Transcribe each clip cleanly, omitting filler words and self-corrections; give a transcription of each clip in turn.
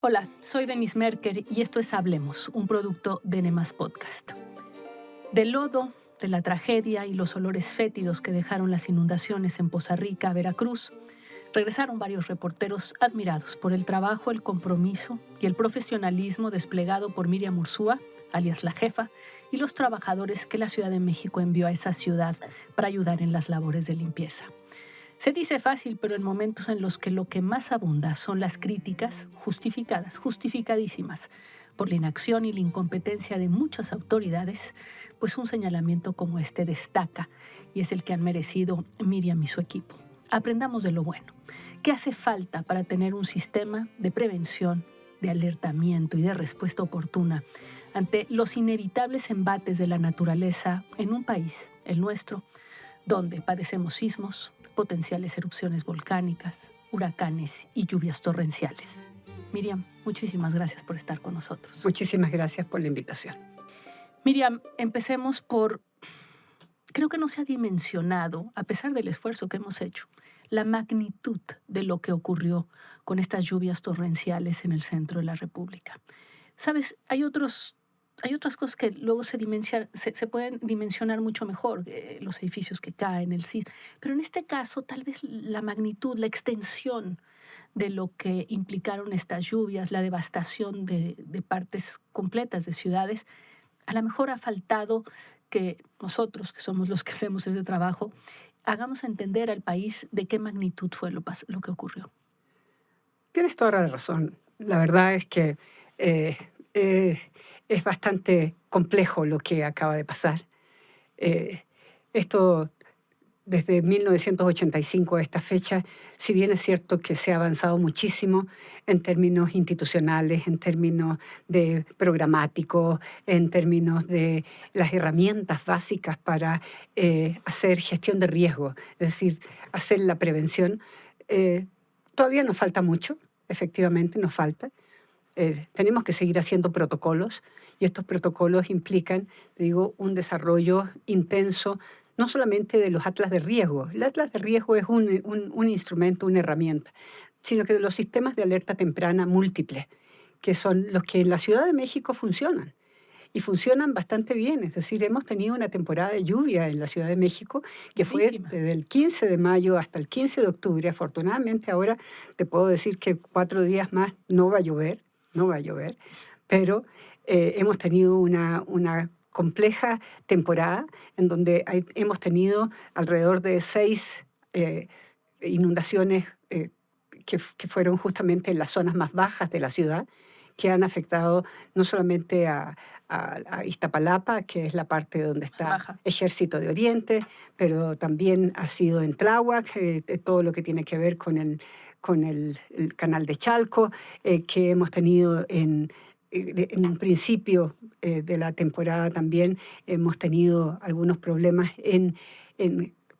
Hola, soy Denise Merker y esto es Hablemos, un producto de Nemas Podcast. Del lodo, de la tragedia y los olores fétidos que dejaron las inundaciones en Poza Rica, Veracruz, regresaron varios reporteros admirados por el trabajo, el compromiso y el profesionalismo desplegado por Miriam Urzúa, alias La Jefa, y los trabajadores que la Ciudad de México envió a esa ciudad para ayudar en las labores de limpieza. Se dice fácil, pero en momentos en los que lo que más abunda son las críticas justificadas, justificadísimas, por la inacción y la incompetencia de muchas autoridades, pues un señalamiento como este destaca y es el que han merecido Miriam y su equipo. Aprendamos de lo bueno. ¿Qué hace falta para tener un sistema de prevención, de alertamiento y de respuesta oportuna ante los inevitables embates de la naturaleza en un país, el nuestro, donde padecemos sismos, potenciales erupciones volcánicas, huracanes y lluvias torrenciales? Miriam, muchísimas gracias por estar con nosotros. Muchísimas gracias por la invitación. Miriam, empecemos por... Creo que no se ha dimensionado, a pesar del esfuerzo que hemos hecho, la magnitud de lo que ocurrió con estas lluvias torrenciales en el centro de la República. Sabes, hay otras cosas que luego se pueden dimensionar mucho mejor, los edificios que caen, el sismo, pero en este caso tal vez la magnitud, la extensión de lo que implicaron estas lluvias, la devastación de partes completas de ciudades, a lo mejor ha faltado que nosotros, que somos los que hacemos ese trabajo, hagamos entender al país de qué magnitud fue lo que ocurrió. Tienes toda la razón. La verdad es que es bastante complejo lo que acaba de pasar. Esto, desde 1985 a esta fecha, si bien es cierto que se ha avanzado muchísimo en términos institucionales, en términos de programáticos, en términos de las herramientas básicas para hacer gestión de riesgo, es decir, hacer la prevención, todavía nos falta mucho, efectivamente nos falta. Tenemos que seguir haciendo protocolos y estos protocolos implican, digo, un desarrollo intenso, no solamente de los atlas de riesgo. El atlas de riesgo es un instrumento, una herramienta, sino que de los sistemas de alerta temprana múltiples, que son los que en la Ciudad de México funcionan. Y funcionan bastante bien, es decir, hemos tenido una temporada de lluvia en la Ciudad de México que fue desde el 15 de mayo hasta el 15 de octubre. Afortunadamente ahora te puedo decir que 4 días más no va a llover, pero hemos tenido una compleja temporada en donde hemos tenido alrededor de 6 inundaciones que fueron justamente en las zonas más bajas de la ciudad, que han afectado no solamente a Iztapalapa, que es la parte donde está Ejército de Oriente, pero también ha sido en Tláhuac, todo lo que tiene que ver con el canal de Chalco, que hemos tenido en un principio de la temporada también hemos tenido algunos problemas en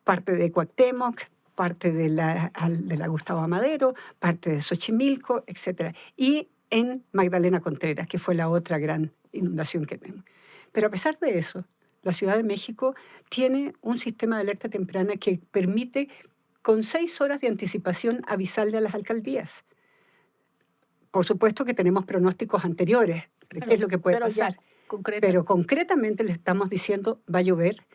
parte de Cuauhtémoc, parte de la Gustavo Amadero, parte de Xochimilco, etc. Y en Magdalena Contreras, que fue la otra gran inundación que tenemos. Pero a pesar de eso, la Ciudad de México tiene un sistema de alerta temprana que permite con 6 horas de anticipación avisarle a las alcaldías. Por supuesto que tenemos pronósticos anteriores, qué es lo que puede pasar. Pero concretamente le estamos diciendo va a llover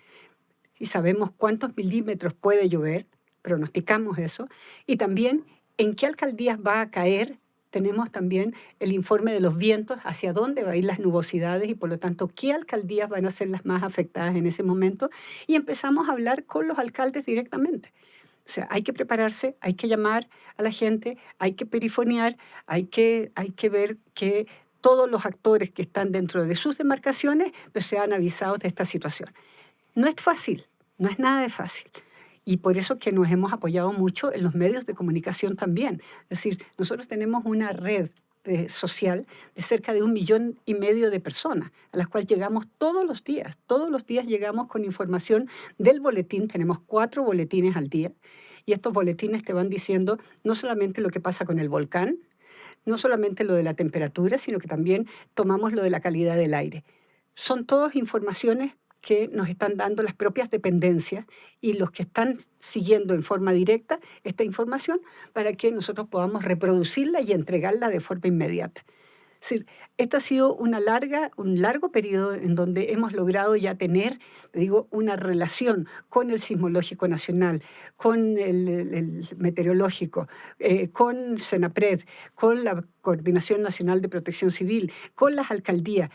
y sabemos cuántos milímetros puede llover, pronosticamos eso, y también en qué alcaldías va a caer. Tenemos también el informe de los vientos, hacia dónde van a ir las nubosidades y por lo tanto qué alcaldías van a ser las más afectadas en ese momento, y empezamos a hablar con los alcaldes directamente. O sea, hay que prepararse, hay que llamar a la gente, hay que perifonear, hay que ver que todos los actores que están dentro de sus demarcaciones pues sean avisados de esta situación. No es fácil, no es nada de fácil. Y por eso que nos hemos apoyado mucho en los medios de comunicación también. Es decir, nosotros tenemos una red social de cerca de 1,5 millones de personas, a las cuales llegamos todos los días. Todos los días llegamos con información del boletín. Tenemos 4 boletines al día. Y estos boletines te van diciendo no solamente lo que pasa con el volcán, no solamente lo de la temperatura, sino que también tomamos lo de la calidad del aire. Son todas informaciones que nos están dando las propias dependencias y los que están siguiendo en forma directa esta información para que nosotros podamos reproducirla y entregarla de forma inmediata. Es decir, este ha sido un largo periodo en donde hemos logrado ya tener, una relación con el Sismológico Nacional, con el meteorológico, con Senapred, con la Coordinación Nacional de Protección Civil, con las alcaldías,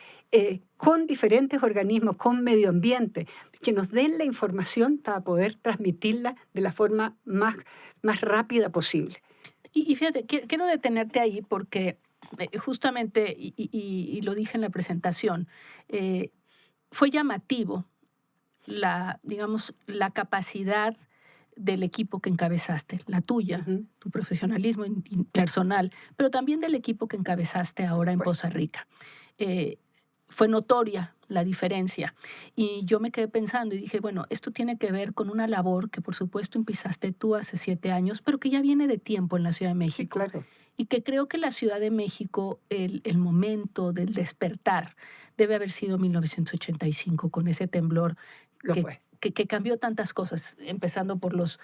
con diferentes organismos, con medio ambiente, que nos den la información para poder transmitirla de la forma más rápida posible. Y fíjate, quiero detenerte ahí porque justamente, y lo dije en la presentación, fue llamativo digamos, la capacidad del equipo que encabezaste, la tuya, tu profesionalismo personal, pero también del equipo que encabezaste ahora en Poza Rica. Fue notoria la diferencia. Y yo me quedé pensando y dije, bueno, esto tiene que ver con una labor que por supuesto empezaste tú hace 7 años, pero que ya viene de tiempo en la Ciudad de México. Sí, claro. Y que creo que la Ciudad de México, el momento del despertar, debe haber sido 1985, con ese temblor que cambió tantas cosas, empezando por los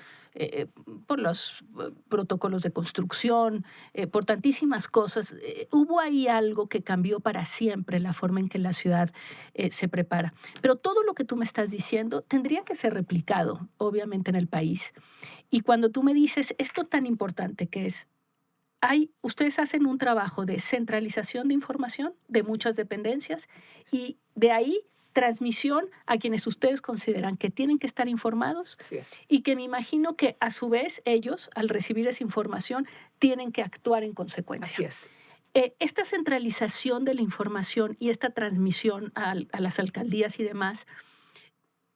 protocolos de construcción, por tantísimas cosas. Hubo ahí algo que cambió para siempre la forma en que la ciudad se prepara. Pero todo lo que tú me estás diciendo tendría que ser replicado, obviamente, en el país. Y cuando tú me dices esto tan importante que es, ustedes hacen un trabajo de centralización de información de muchas dependencias y de ahí transmisión a quienes ustedes consideran que tienen que estar informados. Así es. Y que me imagino que a su vez ellos, al recibir esa información, tienen que actuar en consecuencia. Así es. Esta centralización de la información y esta transmisión a las alcaldías y demás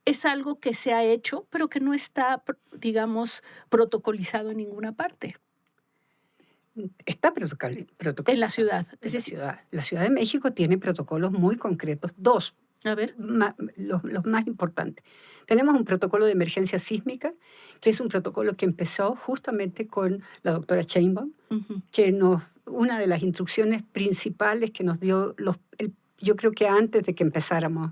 es algo que se ha hecho, pero que no está, digamos, protocolizado en ninguna parte. Está protocolizado. En la ciudad. La Ciudad de México tiene protocolos muy concretos, 2. A ver. Los más importantes. Tenemos un protocolo de emergencia sísmica, que es un protocolo que empezó justamente con la doctora Sheinbaum, que una de las instrucciones principales que nos dio, yo creo que antes de que empezáramos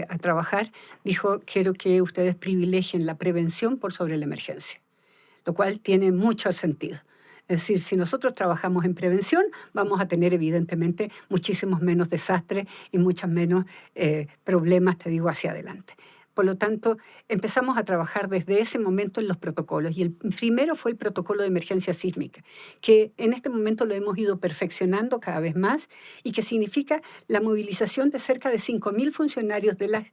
a trabajar, dijo: quiero que ustedes privilegien la prevención por sobre la emergencia, lo cual tiene mucho sentido. Es decir, si nosotros trabajamos en prevención, vamos a tener evidentemente muchísimos menos desastres y muchos menos problemas, hacia adelante. Por lo tanto, empezamos a trabajar desde ese momento en los protocolos. Y el primero fue el protocolo de emergencia sísmica, que en este momento lo hemos ido perfeccionando cada vez más y que significa la movilización de cerca de 5.000 funcionarios de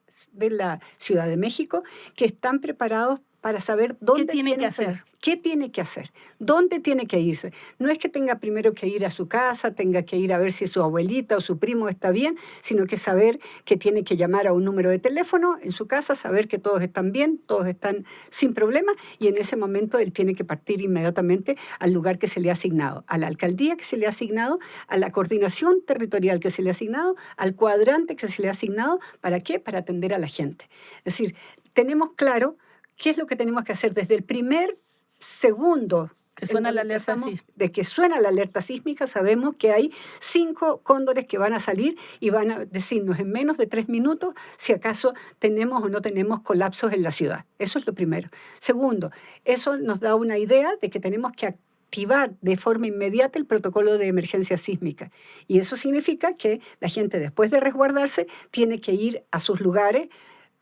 la Ciudad de México que están preparados para saber dónde tiene que hacer. ¿Qué tiene que hacer? ¿Dónde tiene que irse? No es que tenga primero que ir a su casa, tenga que ir a ver si su abuelita o su primo está bien, sino que saber que tiene que llamar a un número de teléfono en su casa, saber que todos están bien, todos están sin problema, y en ese momento él tiene que partir inmediatamente al lugar que se le ha asignado, a la alcaldía que se le ha asignado, a la coordinación territorial que se le ha asignado, al cuadrante que se le ha asignado. ¿Para qué? Para atender a la gente. Es decir, tenemos claro qué es lo que tenemos que hacer desde el primer segundo que suena la alerta sísmica. De que suena la alerta sísmica, sabemos que hay 5 cóndores que van a salir y van a decirnos en menos de 3 minutos si acaso tenemos o no tenemos colapsos en la ciudad. Eso es lo primero. Segundo, eso nos da una idea de que tenemos que activar de forma inmediata el protocolo de emergencia sísmica. Y eso significa que la gente, después de resguardarse, tiene que ir a sus lugares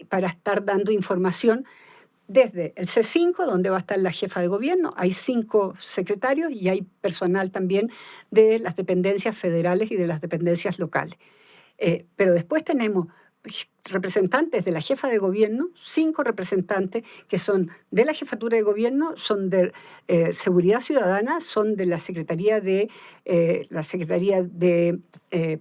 para estar dando información. Desde el C5, donde va a estar la jefa de gobierno, hay 5 secretarios y hay personal también de las dependencias federales y de las dependencias locales. Pero después tenemos representantes de la jefa de gobierno, 5 representantes que son de la jefatura de gobierno, son de Seguridad Ciudadana, son de la Secretaría de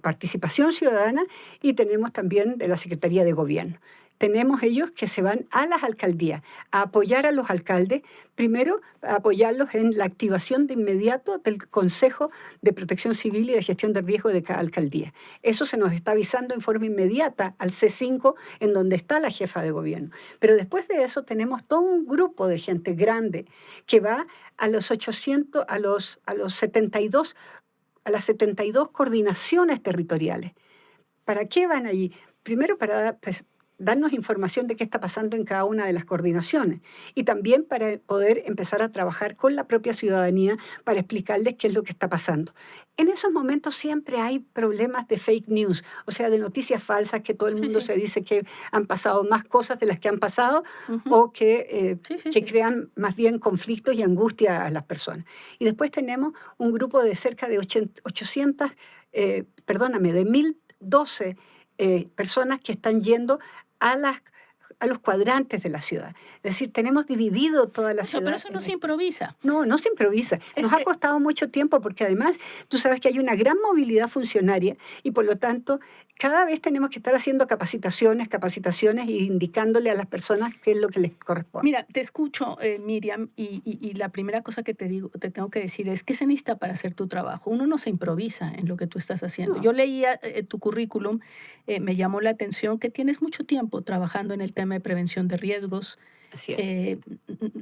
Participación Ciudadana y tenemos también de la Secretaría de Gobierno. Tenemos ellos que se van a las alcaldías a apoyar a los alcaldes, primero a apoyarlos en la activación de inmediato del Consejo de Protección Civil y de Gestión de Riesgo de cada alcaldía. Eso se nos está avisando en forma inmediata al C5, en donde está la jefa de gobierno. Pero después de eso tenemos todo un grupo de gente grande que va a los 800, a las 72 coordinaciones territoriales. ¿Para qué van allí? Primero para darnos información de qué está pasando en cada una de las coordinaciones y también para poder empezar a trabajar con la propia ciudadanía para explicarles qué es lo que está pasando. En esos momentos siempre hay problemas de fake news, o sea, de noticias falsas que todo el Sí, mundo sí. se dice que han pasado más cosas de las que han pasado Ujú. o que, Sí, sí, que sí. crean más bien conflictos y angustia a las personas. Y después tenemos un grupo de cerca de 800, de 1012 personas que están yendo a, a los cuadrantes de la ciudad. Es decir, tenemos dividido toda la Eso, pero ciudad eso no en se esto. improvisa. No, no se improvisa. Es Nos ha que costado mucho tiempo porque además tú sabes que hay una gran movilidad funcionaria y por lo tanto cada vez tenemos que estar haciendo capacitaciones y indicándole a las personas qué es lo que les corresponde. mira, te escucho, Miriam, y la primera cosa que te digo, te tengo que decir es, ¿qué se necesita para hacer tu trabajo? Uno no se improvisa en lo que tú estás haciendo. No, Yo leía tu currículum, me llamó la atención que tienes mucho tiempo trabajando en el tema de prevención de riesgos. así es.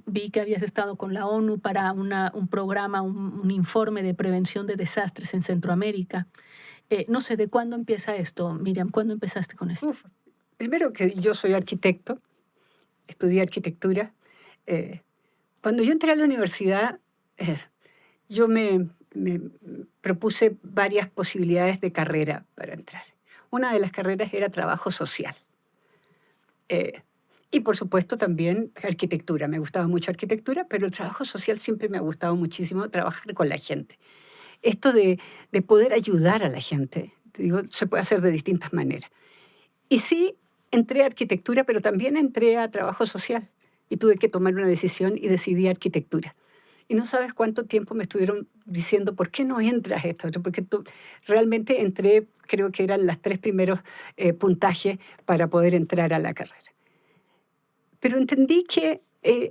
Vi que habías estado con la ONU para un programa, un informe de prevención de desastres en Centroamérica. No sé, ¿de cuándo empieza esto, Miriam? ¿Cuándo empezaste con esto? Uf. Primero que yo soy arquitecto, estudié arquitectura. Eh, Cuando yo entré a la universidad, eh, yo me propuse varias posibilidades de carrera para entrar. Una de las carreras era trabajo social. Eh, y por supuesto también arquitectura. Me gustaba mucho arquitectura, pero el trabajo social siempre me ha gustado muchísimo, trabajar con la gente. Esto de poder ayudar a la gente, te digo, se puede hacer de distintas maneras. Y sí, entré a arquitectura, pero también entré a trabajo social. Y tuve que tomar una decisión y decidí arquitectura. Y no sabes cuánto tiempo me estuvieron diciendo, ¿por qué no entras a esto? Porque tú, realmente entré, creo que eran los 3 primeros puntajes para poder entrar a la carrera. Pero entendí que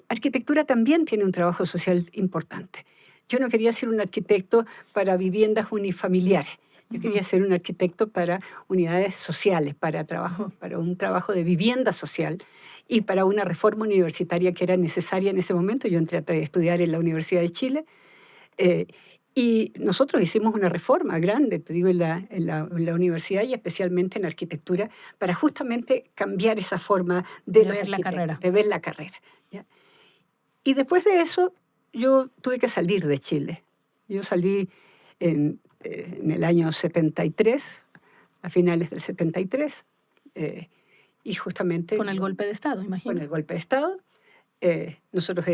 arquitectura también tiene un trabajo social importante. Yo no quería ser un arquitecto para viviendas unifamiliares. Yo Ujú, quería ser un arquitecto para unidades sociales, ujú. para un trabajo de vivienda social y para una reforma universitaria que era necesaria en ese momento. Yo entré a estudiar en la Universidad de Chile eh, y nosotros hicimos una reforma grande, te digo, en la universidad y especialmente en arquitectura, para justamente cambiar esa forma de De los ver la arquitectos, carrera. de ver la carrera. ¿Ya? Y después de eso, yo tuve que salir de Chile. Yo salí en el año 73, a finales del 73, y justamente Con el golpe de Estado, con imagino. el golpe de Estado. Nosotros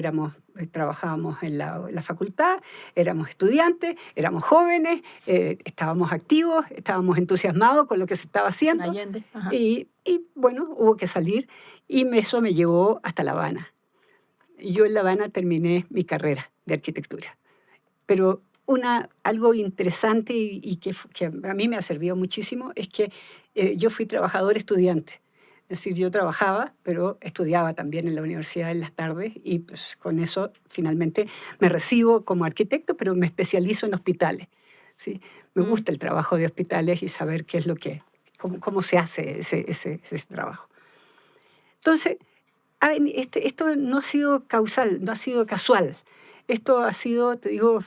trabajábamos en la facultad, éramos estudiantes, éramos jóvenes, estábamos activos, estábamos entusiasmados con lo que se estaba En haciendo Allende. Ajá. y bueno, hubo que salir y eso me llevó hasta La Habana. Yo en La Habana terminé mi carrera de arquitectura, pero algo interesante que a mí me ha servido muchísimo es que yo fui trabajador estudiante. Es decir, yo trabajaba, pero estudiaba también en la universidad en las tardes y pues con eso finalmente me recibo como arquitecto, pero me especializo en hospitales. ¿Sí? Me Mm. gusta el trabajo de hospitales y saber qué es lo cómo se hace ese trabajo. Entonces, esto no ha sido causal, no ha sido casual. Esto ha sido, te digo,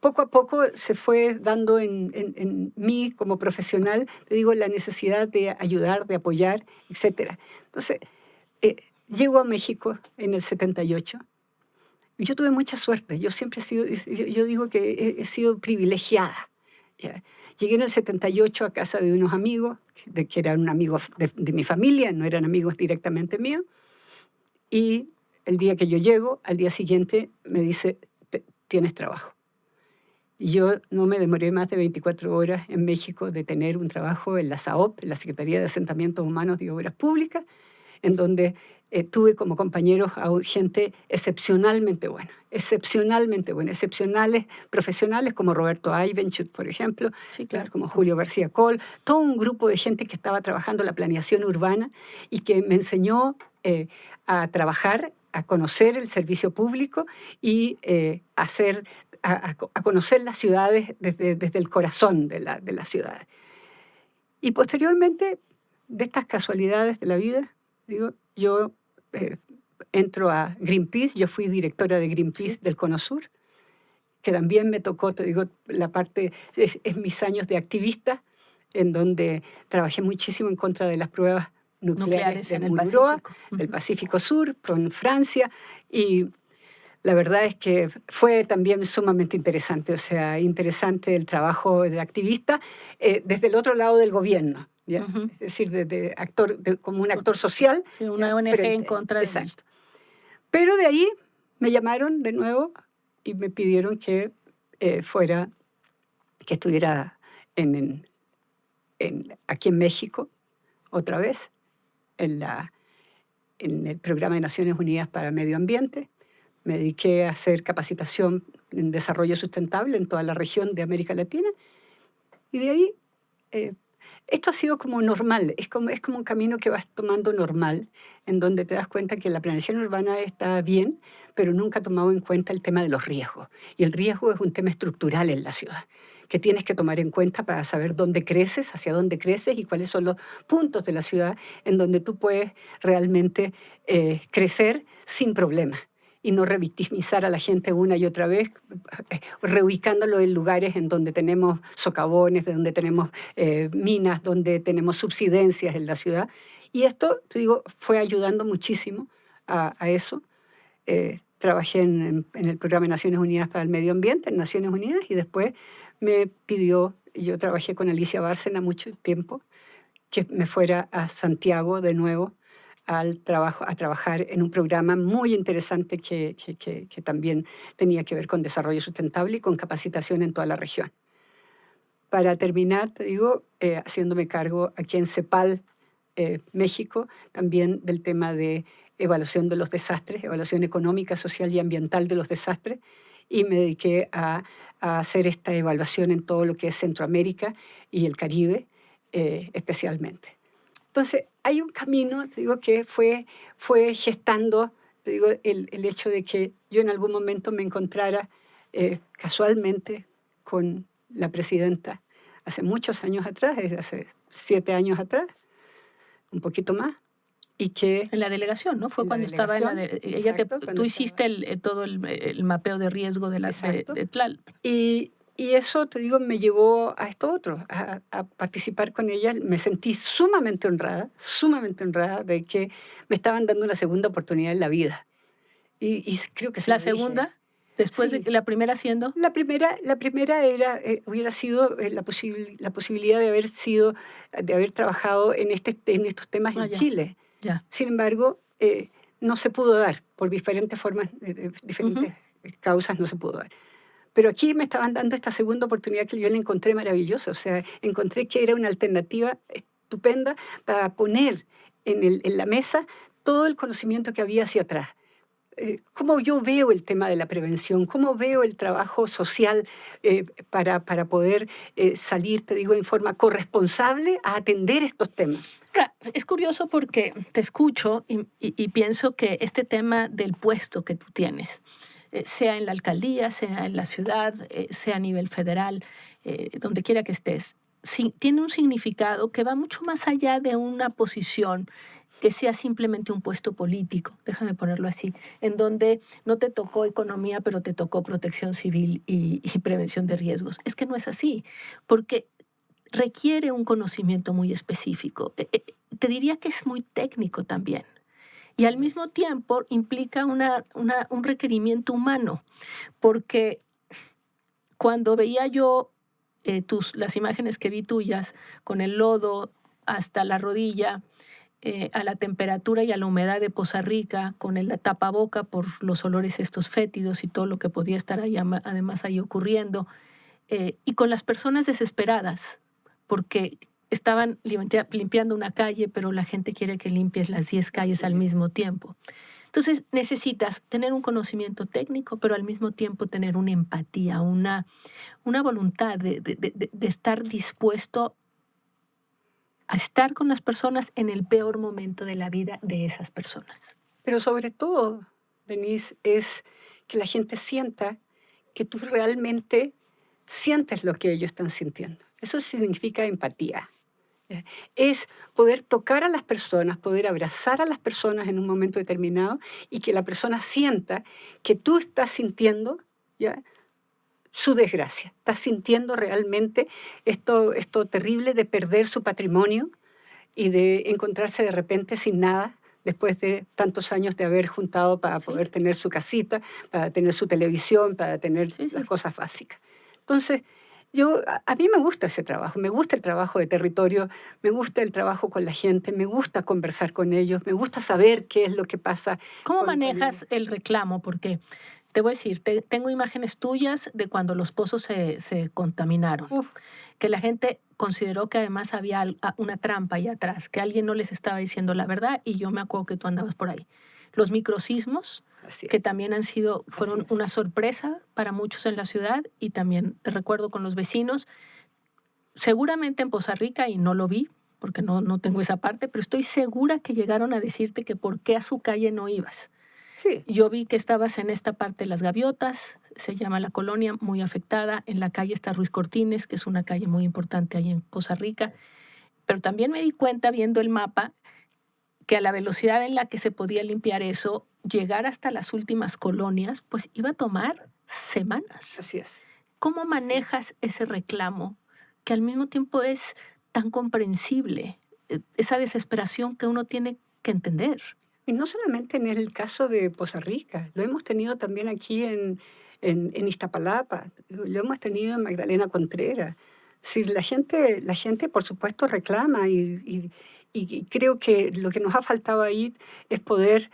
poco a poco se fue dando en mí como profesional, te digo, la necesidad de ayudar, de apoyar, etcétera. Entonces, llego a México en el 78. Yo tuve mucha suerte. Yo siempre he sido, yo digo que he sido privilegiada. ¿Ya? Llegué en el 78 a casa de unos amigos, que eran amigos de mi familia, no eran amigos directamente míos. Y el día que yo llego, al día siguiente me dice, tienes trabajo. Y yo no me demoré más de 24 horas en México de tener un trabajo en la SAOP, en la Secretaría de Asentamientos Humanos y Obras Públicas, en donde tuve como compañeros a gente excepcionalmente buena, excepcionales profesionales como Roberto Ivenchuk, por ejemplo, Sí, claro. como Julio García Coll, todo un grupo de gente que estaba trabajando la planeación urbana y que me enseñó a trabajar, a conocer el servicio público y a conocer las ciudades desde el corazón de las ciudades. Y posteriormente, de estas casualidades de la vida, digo, yo entro a Greenpeace, yo fui directora de Greenpeace Sí. del Cono Sur, que también me tocó, te digo, la parte, es mis años de activista, en donde trabajé muchísimo en contra de las pruebas nucleares de en el Mururoa, Pacífico. del Pacífico Sur, con Francia, y la verdad es que fue también sumamente interesante, o sea, interesante el trabajo del activista desde el otro lado del gobierno, ¿ya? Ujú. Es decir, como un actor social. Sí, una ¿ya? ONG en contra del... Exacto. Pero de ahí me llamaron de nuevo y me pidieron que estuviera aquí en México otra vez, en el Programa de Naciones Unidas para el Medio Ambiente. Me dediqué a hacer capacitación en desarrollo sustentable en toda la región de América Latina. Y de ahí, esto ha sido como normal, es como un camino que vas tomando normal, en donde te das cuenta que la planeación urbana está bien, pero nunca ha tomado en cuenta el tema de los riesgos. Y el riesgo es un tema estructural en la ciudad, que tienes que tomar en cuenta para saber dónde creces, hacia dónde creces y cuáles son los puntos de la ciudad en donde tú puedes realmente crecer sin problemas y no revictimizar a la gente una y otra vez, reubicándolo en lugares en donde tenemos socavones, donde tenemos minas, donde tenemos subsidencias en la ciudad. Y esto, te digo, fue ayudando muchísimo a eso. Trabajé en el Programa de Naciones Unidas para el Medio Ambiente, en Naciones Unidas, y después yo trabajé con Alicia Bárcena mucho tiempo, que me fuera a Santiago de nuevo a trabajar en un programa muy interesante que también tenía que ver con desarrollo sustentable y con capacitación en toda la región. Para terminar, te digo, haciéndome cargo aquí en CEPAL, México, también del tema de evaluación de los desastres, evaluación económica, social y ambiental de los desastres, y me dediqué a hacer esta evaluación en todo lo que es Centroamérica y el Caribe, especialmente. Entonces, hay un camino, te digo, que fue gestando, te digo, el hecho de que yo en algún momento me encontrara casualmente con la presidenta hace muchos años atrás, hace 7 años atrás, un poquito más, y que... En la delegación, ¿no? Fue en la cuando estaba en la... delegación, ella exacto, tú cuando hiciste estaba... todo el mapeo de riesgo Exacto. de Tlalpan. Y eso, te digo, me llevó a esto otro, a participar con ella. Me sentí sumamente honrada de que me estaban dando una segunda oportunidad en la vida. Y creo que se La lo dije. segunda, después de Sí. la primera siendo... La primera era, hubiera sido la posibilidad de haber trabajado en estos temas en ya, Chile. ya. Sin embargo, no se pudo dar, por diferentes formas, diferentes causas no se pudo dar. Pero aquí me estaban dando esta segunda oportunidad que yo la encontré maravillosa. O sea, encontré que era una alternativa estupenda para poner en la mesa todo el conocimiento que había hacia atrás. Cómo yo veo el tema de la prevención, cómo veo el trabajo social para poder salir, te digo, en forma corresponsable a atender estos temas. Es curioso porque te escucho y pienso que este tema del puesto que tú tienes, sea en la alcaldía, sea en la ciudad, sea a nivel federal, donde quiera que estés, tiene un significado que va mucho más allá de una posición que sea simplemente un puesto político, déjame ponerlo así, en donde no te tocó economía, pero te tocó protección civil y prevención de riesgos. Es que no es así, porque requiere un conocimiento muy específico. Te diría que es muy técnico también. Y al mismo tiempo implica un requerimiento humano, porque cuando veía yo las imágenes que vi tuyas, con el lodo hasta la rodilla, a la temperatura y a la humedad de Poza Rica, con el tapaboca por los olores estos fétidos y todo lo que podía estar ahí, además ahí ocurriendo, y con las personas desesperadas, porque estaban limpiando una calle, pero la gente quiere que limpies las 10 calles al mismo tiempo. Entonces necesitas tener un conocimiento técnico, pero al mismo tiempo tener una empatía, una voluntad de estar dispuesto a estar con las personas en el peor momento de la vida de esas personas. Pero sobre todo, Denise, es que la gente sienta que tú realmente sientes lo que ellos están sintiendo. Eso significa empatía. Es poder tocar a las personas, poder abrazar a las personas en un momento determinado y que la persona sienta que tú estás sintiendo, ¿ya?, su desgracia. Estás sintiendo realmente esto terrible de perder su patrimonio y de encontrarse de repente sin nada después de tantos años de haber juntado para poder tener su casita, para tener su televisión, para tener las cosas básicas. Entonces, a mí me gusta ese trabajo, me gusta el trabajo de territorio, me gusta el trabajo con la gente, me gusta conversar con ellos, me gusta saber qué es lo que pasa. ¿Cómo manejas el reclamo? Porque te voy a decir, tengo imágenes tuyas de cuando los pozos se contaminaron, que la gente consideró que además había una trampa ahí atrás, que alguien no les estaba diciendo la verdad, y yo me acuerdo que tú andabas por ahí. Los microsismos, que también fueron una sorpresa para muchos en la ciudad, y también te recuerdo con los vecinos, seguramente en Poza Rica, y no lo vi, porque no tengo esa parte, pero estoy segura que llegaron a decirte que por qué a su calle no ibas. Sí. Yo vi que estabas en esta parte de Las Gaviotas, se llama la colonia, muy afectada. En la calle está Ruiz Cortines, que es una calle muy importante ahí en Poza Rica. Pero también me di cuenta, viendo el mapa, que a la velocidad en la que se podía limpiar eso, llegar hasta las últimas colonias, pues iba a tomar semanas. Así es. ¿Cómo manejas ese reclamo, que al mismo tiempo es tan comprensible, esa desesperación que uno tiene que entender? Y no solamente en el caso de Poza Rica, lo hemos tenido también aquí en Iztapalapa, lo hemos tenido en Magdalena Contreras. Si la gente, por supuesto, reclama y creo que lo que nos ha faltado ahí es poder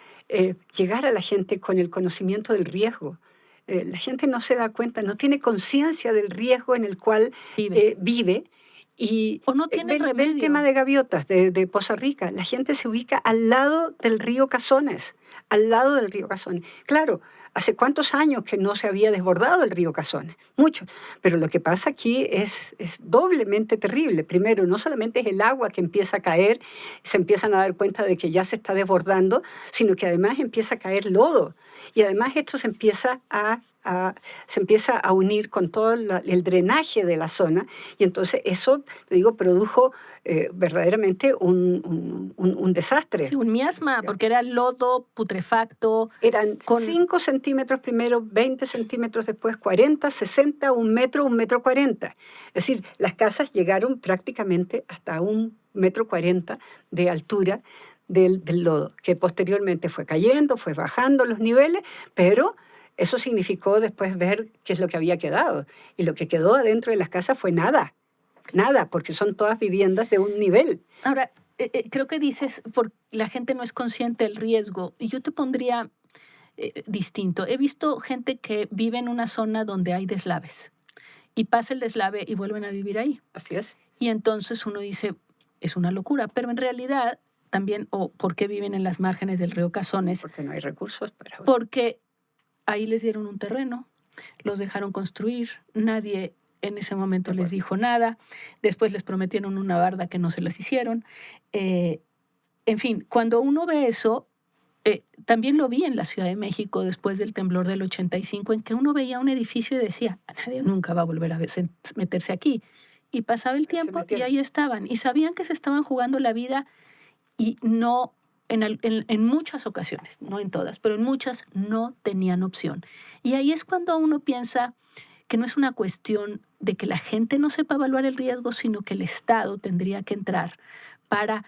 llegar a la gente con el conocimiento del riesgo. La gente no se da cuenta, no tiene conciencia del riesgo en el cual vive. Y o no tiene ve el remedio. tema de Gaviotas, de Poza Rica. La gente se ubica al lado del río Cazones, al lado del río Cazones. Claro, ¿hace cuántos años que no se había desbordado el río Cazones? Muchos. Pero lo que pasa aquí es doblemente terrible. Primero, no solamente es el agua que empieza a caer, se empiezan a dar cuenta de que ya se está desbordando, sino que además empieza a caer lodo. Y además esto se empieza a unir con todo el drenaje de la zona, y entonces eso, te digo, produjo verdaderamente un desastre. Sí, un miasma, porque era lodo putrefacto. Eran 5 centímetros primero, 20 centímetros después, 40, 60, 1 metro 40. Es decir, las casas llegaron prácticamente hasta 1,40 m de altura del lodo, que posteriormente fue cayendo, fue bajando los niveles, pero eso significó después ver qué es lo que había quedado. Y lo que quedó adentro de las casas fue nada, porque son todas viviendas de un nivel. Ahora, creo que dices, la gente no es consciente del riesgo, y yo te pondría distinto. He visto gente que vive en una zona donde hay deslaves, y pasa el deslave y vuelven a vivir ahí. Así es. Y entonces uno dice, es una locura, pero en realidad también, ¿por qué viven en las márgenes del río Cazones? Porque no hay recursos para... Porque ahí les dieron un terreno, los dejaron construir, nadie en ese momento les dijo nada, después les prometieron una barda que no se las hicieron. En fin, cuando uno ve eso, también lo vi en la Ciudad de México después del temblor del 85, en que uno veía un edificio y decía, nadie nunca va a volver a meterse aquí. Y pasaba el tiempo y ahí estaban, y sabían que se estaban jugando la vida, y no... En muchas ocasiones, no en todas, pero en muchas no tenían opción. Y ahí es cuando uno piensa que no es una cuestión de que la gente no sepa evaluar el riesgo, sino que el Estado tendría que entrar para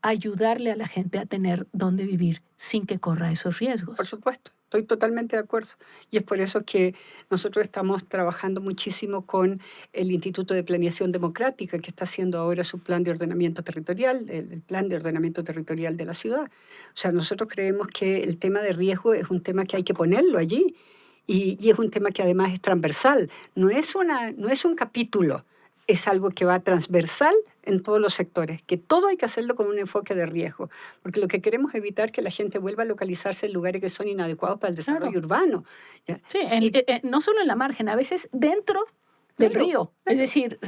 ayudarle a la gente a tener dónde vivir sin que corra esos riesgos. Por supuesto, estoy totalmente de acuerdo. Y es por eso que nosotros estamos trabajando muchísimo con el Instituto de Planeación Democrática, que está haciendo ahora su plan de ordenamiento territorial, el plan de ordenamiento territorial de la ciudad. O sea, nosotros creemos que el tema de riesgo es un tema que hay que ponerlo allí, y es un tema que además es transversal. No es un capítulo, es algo que va transversal en todos los sectores, que todo hay que hacerlo con un enfoque de riesgo, porque lo que queremos es evitar que la gente vuelva a localizarse en lugares que son inadecuados para el desarrollo urbano. ¿Ya? Sí, no solo en la margen, a veces dentro del río. Es decir,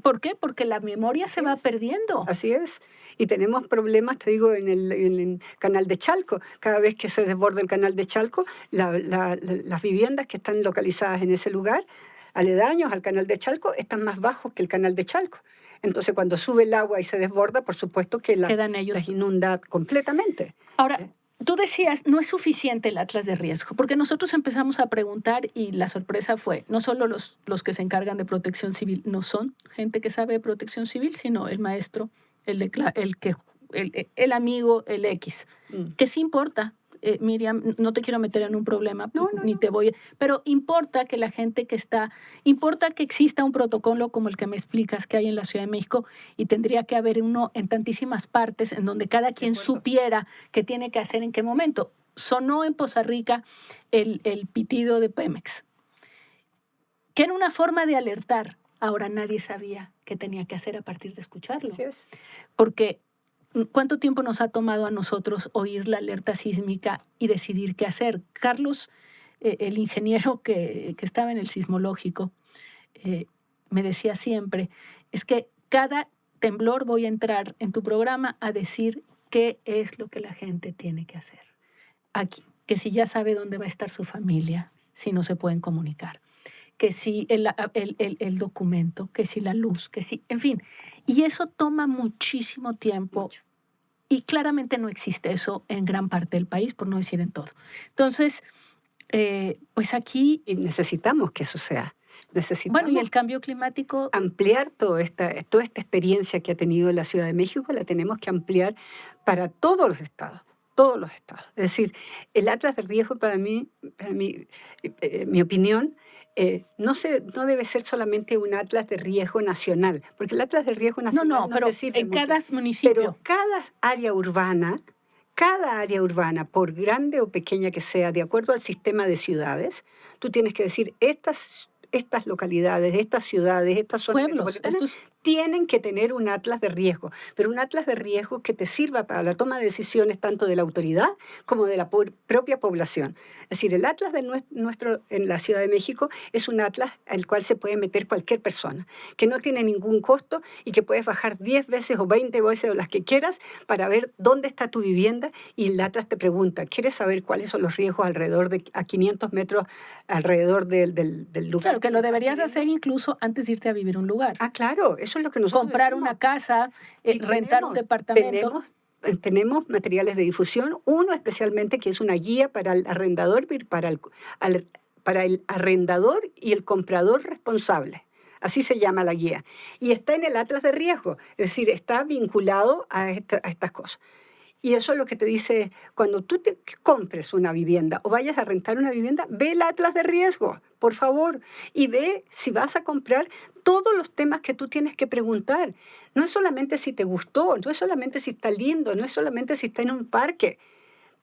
¿por qué? Porque la memoria se va perdiendo. Así es. Y tenemos problemas, te digo, en el canal de Chalco. Cada vez que se desborda el canal de Chalco, las viviendas que están localizadas en ese lugar, aledaños al canal de Chalco, están más bajos que el canal de Chalco. Entonces, cuando sube el agua y se desborda, por supuesto que las inunda completamente. Ahora, tú decías, no es suficiente el atlas de riesgo, porque nosotros empezamos a preguntar y la sorpresa fue, no solo los que se encargan de protección civil no son gente que sabe de protección civil, sino el maestro el amigo, el X, Mm. que sí importa. Miriam, no te quiero meter en un problema, No, ni no. te voy, pero importa que la gente importa que exista un protocolo como el que me explicas que hay en la Ciudad de México, y tendría que haber uno en tantísimas partes en donde cada quien acuerdo. supiera qué tiene que hacer en qué momento. Sonó en Poza Rica el pitido de Pemex, que era una forma de alertar. Ahora nadie sabía qué tenía que hacer a partir de escucharlo. Así es. Porque ¿cuánto tiempo nos ha tomado a nosotros oír la alerta sísmica y decidir qué hacer? Carlos, el ingeniero que estaba en el sismológico, me decía siempre, es que cada temblor voy a entrar en tu programa a decir qué es lo que la gente tiene que hacer. Aquí, que si ya sabe dónde va a estar su familia, si no se pueden comunicar, que si el documento, que si la luz, que si, en fin. Y eso toma muchísimo tiempo. Mucho. Y claramente no existe eso en gran parte del país, por no decir en todo. Entonces, pues aquí... Y necesitamos que eso sea. Necesitamos Bueno, y el cambio climático... ampliar toda esta experiencia que ha tenido la Ciudad de México, la tenemos que ampliar para todos los estados. Todos los estados. Es decir, el atlas de riesgo para mí, mi opinión, no debe ser solamente un atlas de riesgo nacional, porque el atlas de riesgo nacional no pero te sirve en mucho. cada municipio. Pero cada área urbana, por grande o pequeña que sea, de acuerdo al sistema de ciudades, tú tienes que decir, estas localidades, estas ciudades, estas zonas Pueblos, metropolitanas tienen que tener un atlas de riesgo, pero un atlas de riesgo que te sirva para la toma de decisiones tanto de la autoridad como de la propia población. Es decir, el atlas de nuestro en la Ciudad de México es un atlas al cual se puede meter cualquier persona, que no tiene ningún costo y que puedes bajar 10 veces o 20 veces o las que quieras para ver dónde está tu vivienda, y el atlas te pregunta, ¿quieres saber cuáles son los riesgos alrededor de a 500 metros alrededor del lugar? Claro, que lo deberías hacer incluso antes de irte a vivir a un lugar. Ah, claro, eso es lo que nosotros comprar decimos. Una casa, rentar un departamento. Tenemos materiales de difusión, uno especialmente que es una guía para el arrendador, para el arrendador y el comprador responsable. Así se llama la guía. Y está en el atlas de riesgo, es decir, está vinculado a estas cosas. Y eso es lo que te dice, cuando tú te compres una vivienda o vayas a rentar una vivienda, ve el atlas de riesgo, por favor, y ve si vas a comprar todos los temas que tú tienes que preguntar. No es solamente si te gustó, no es solamente si está lindo, no es solamente si está en un parque.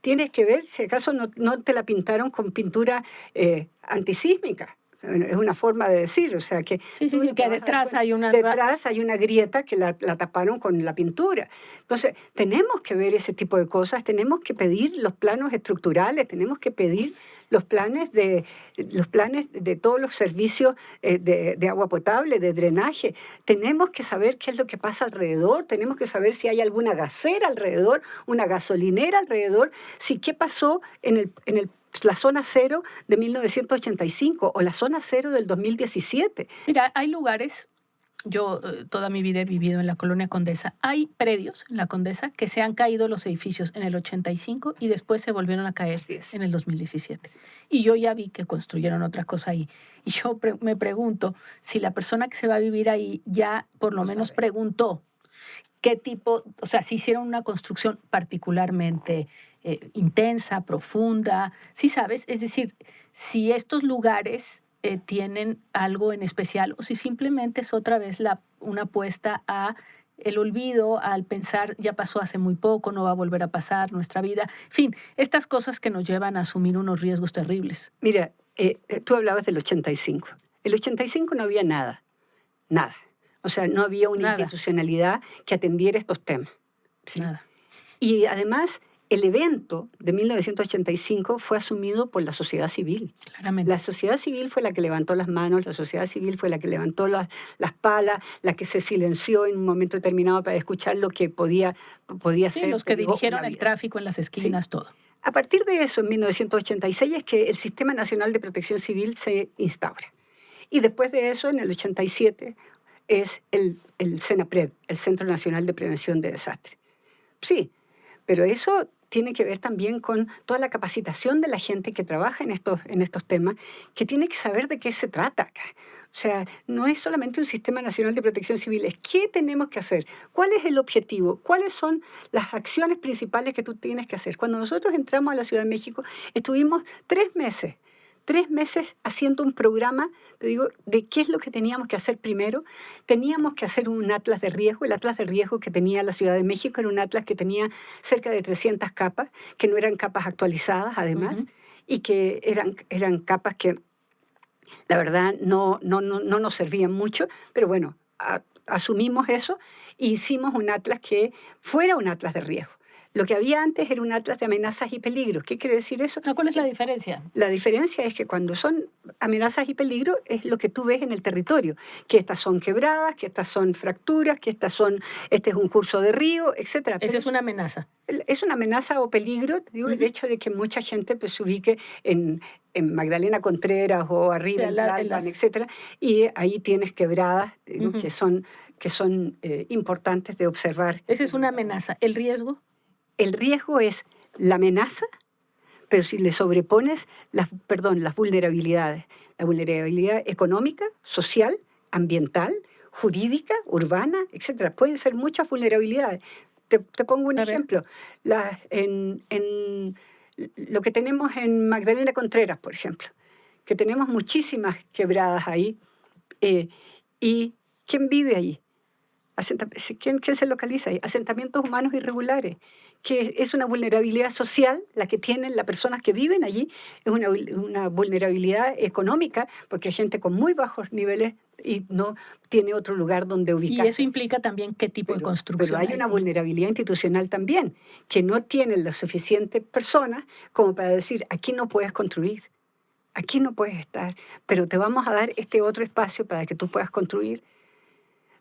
Tienes que ver si acaso no te la pintaron con pintura antisísmica. Es una forma de decir, o sea que... Sí, que detrás hay una... Detrás hay una grieta que la taparon con la pintura. Entonces, tenemos que ver ese tipo de cosas, tenemos que pedir los planos estructurales, tenemos que pedir los planes de todos los servicios de agua potable, de drenaje. Tenemos que saber qué es lo que pasa alrededor, tenemos que saber si hay alguna gasera alrededor, una gasolinera alrededor, si qué pasó en la zona cero de 1985 o la zona cero del 2017. Mira, hay lugares, yo toda mi vida he vivido en la colonia Condesa, hay predios en la Condesa que se han caído los edificios en el 85 y después se volvieron a caer en el 2017. Y yo ya vi que construyeron otra cosa ahí. Y yo me pregunto si la persona que se va a vivir ahí ya por lo menos preguntó qué tipo, o sea, si hicieron una construcción particularmente intensa, profunda, ¿sí sabes? Es decir, si estos lugares tienen algo en especial o si simplemente es otra vez una apuesta a el olvido, al pensar ya pasó hace muy poco, no va a volver a pasar nuestra vida. En fin, estas cosas que nos llevan a asumir unos riesgos terribles. Mira, tú hablabas del 85. El 85 no había nada. O sea, no había una institucionalidad que atendiera estos temas. ¿Sí? Nada. Y además, el evento de 1985 fue asumido por la sociedad civil. Claramente. La sociedad civil fue la que levantó las manos, la sociedad civil fue la que levantó las palas, la que se silenció en un momento determinado para escuchar lo que podía ser. Los que dirigieron el tráfico en las esquinas, todo. A partir de eso, en 1986, es que el Sistema Nacional de Protección Civil se instaura. Y después de eso, en el 87, es el CENAPRED, el Centro Nacional de Prevención de Desastres. Sí, pero eso tiene que ver también con toda la capacitación de la gente que trabaja en estos temas, que tiene que saber de qué se trata acá. O sea, no es solamente un Sistema Nacional de Protección Civil, es qué tenemos que hacer, cuál es el objetivo, cuáles son las acciones principales que tú tienes que hacer. Cuando nosotros entramos a la Ciudad de México, estuvimos 3 meses haciendo un programa, te digo, de qué es lo que teníamos que hacer primero. Teníamos que hacer un atlas de riesgo. El atlas de riesgo que tenía la Ciudad de México era un atlas que tenía cerca de 300 capas, que no eran capas actualizadas además, y que eran capas que la verdad no nos servían mucho, pero bueno, asumimos eso e hicimos un atlas que fuera un atlas de riesgo. Lo que había antes era un atlas de amenazas y peligros. ¿Qué quiere decir eso? ¿Cuál es la diferencia? La diferencia es que cuando son amenazas y peligros es lo que tú ves en el territorio, que estas son quebradas, que estas son fracturas, que este es un curso de río, etc. Esa es una amenaza. Es una amenaza o peligro, digo, el hecho de que mucha gente pues, se ubique en Magdalena Contreras o arriba en Tlalpan, etc. Y ahí tienes quebradas, digo, que son importantes de observar. Esa es una amenaza. ¿El riesgo? El riesgo es la amenaza, pero si le sobrepones las vulnerabilidades. La vulnerabilidad económica, social, ambiental, jurídica, urbana, etc. Pueden ser muchas vulnerabilidades. Te pongo un ejemplo. En lo que tenemos en Magdalena Contreras, por ejemplo, que tenemos muchísimas quebradas ahí. ¿Y quién vive ahí? ¿Quién se localiza ahí? Asentamientos humanos irregulares, que es una vulnerabilidad social la que tienen las personas que viven allí, es una vulnerabilidad económica, porque hay gente con muy bajos niveles y no tiene otro lugar donde ubicarse. Y eso implica también qué tipo de construcción. Pero hay una vulnerabilidad institucional también, que no tienen las suficientes personas como para decir, aquí no puedes construir, aquí no puedes estar, pero te vamos a dar este otro espacio para que tú puedas construir.